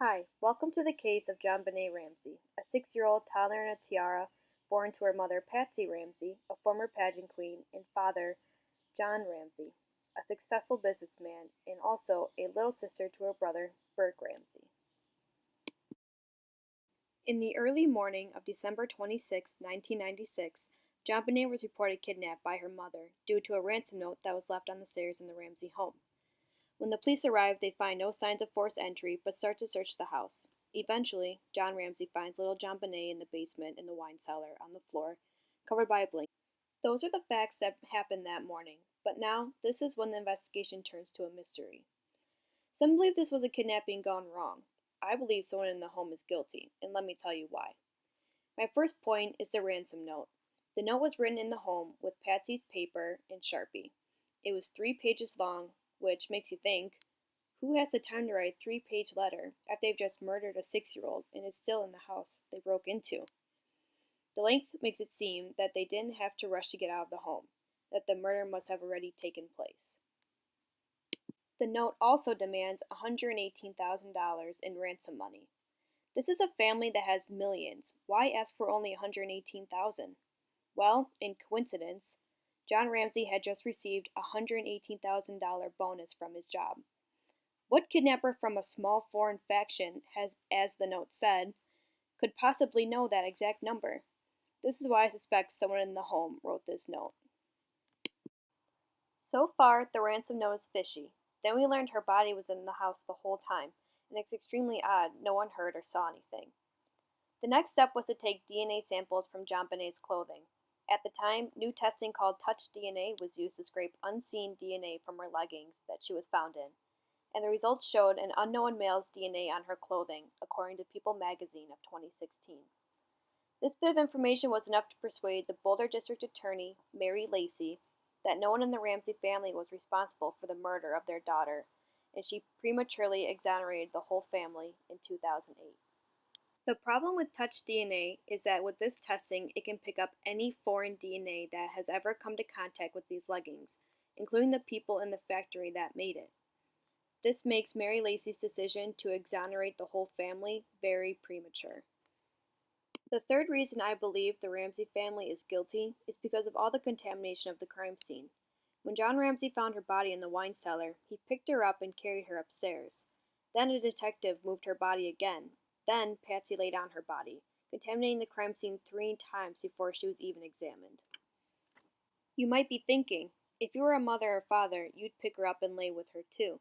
Hi, welcome to the case of JonBenet Ramsey, a 6-year-old toddler in a tiara born to her mother Patsy Ramsey, a former pageant queen, and father John Ramsey, a successful businessman, and also a little sister to her brother Burke Ramsey. In the early morning of December 26, 1996, JonBenet was reported kidnapped by her mother due to a ransom note that was left on the stairs in the Ramsey home. When the police arrive, they find no signs of forced entry but start to search the house. Eventually, John Ramsey finds little JonBenet in the basement in the wine cellar on the floor, covered by a blanket. Those are the facts that happened that morning, but now this is when the investigation turns to a mystery. Some believe this was a kidnapping gone wrong. I believe someone in the home is guilty, and let me tell you why. My first point is the ransom note. The note was written in the home with Patsy's paper and Sharpie. It was 3 pages long, which makes you think, who has the time to write a 3-page letter after they've just murdered a 6-year-old and is still in the house they broke into? The length makes it seem that they didn't have to rush to get out of the home, that the murder must have already taken place. The note also demands $118,000 in ransom money. This is a family that has millions. Why ask for only $118,000? Well, in coincidence, John Ramsey had just received a $118,000 bonus from his job. What kidnapper from a small foreign faction has, as the note said, could possibly know that exact number? This is why I suspect someone in the home wrote this note. So far, the ransom note is fishy. Then we learned her body was in the house the whole time, and it's extremely odd no one heard or saw anything. The next step was to take DNA samples from JonBenet's clothing. At the time, new testing called Touch DNA was used to scrape unseen DNA from her leggings that she was found in, and the results showed an unknown male's DNA on her clothing, according to People magazine of 2016. This bit of information was enough to persuade the Boulder District Attorney, Mary Lacey, that no one in the Ramsey family was responsible for the murder of their daughter, and she prematurely exonerated the whole family in 2008. The problem with Touch DNA is that with this testing, it can pick up any foreign DNA that has ever come to contact with these leggings, including the people in the factory that made it. This makes Mary Lacey's decision to exonerate the whole family very premature. The third reason I believe the Ramsey family is guilty is because of all the contamination of the crime scene. When John Ramsey found her body in the wine cellar, he picked her up and carried her upstairs. Then a detective moved her body again. Then Patsy laid on her body, contaminating the crime scene 3 times before she was even examined. You might be thinking, if you were a mother or father, you'd pick her up and lay with her too.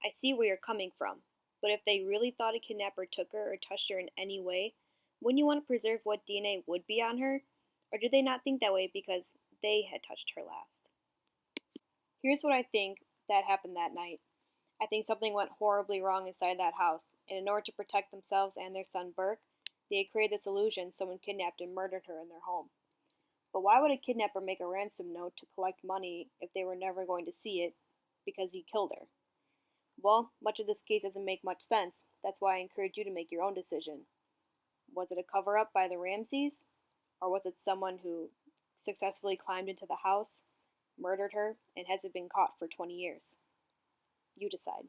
I see where you're coming from, but if they really thought a kidnapper took her or touched her in any way, wouldn't you want to preserve what DNA would be on her? Or did they not think that way because they had touched her last? Here's what I think that happened that night. I think something went horribly wrong inside that house, and in order to protect themselves and their son Burke, they had created this illusion someone kidnapped and murdered her in their home. But why would a kidnapper make a ransom note to collect money if they were never going to see it because he killed her? Well, much of this case doesn't make much sense. That's why I encourage you to make your own decision. Was it a cover-up by the Ramseys? Or was it someone who successfully climbed into the house, murdered her, and hasn't been caught for 20 years? You decide.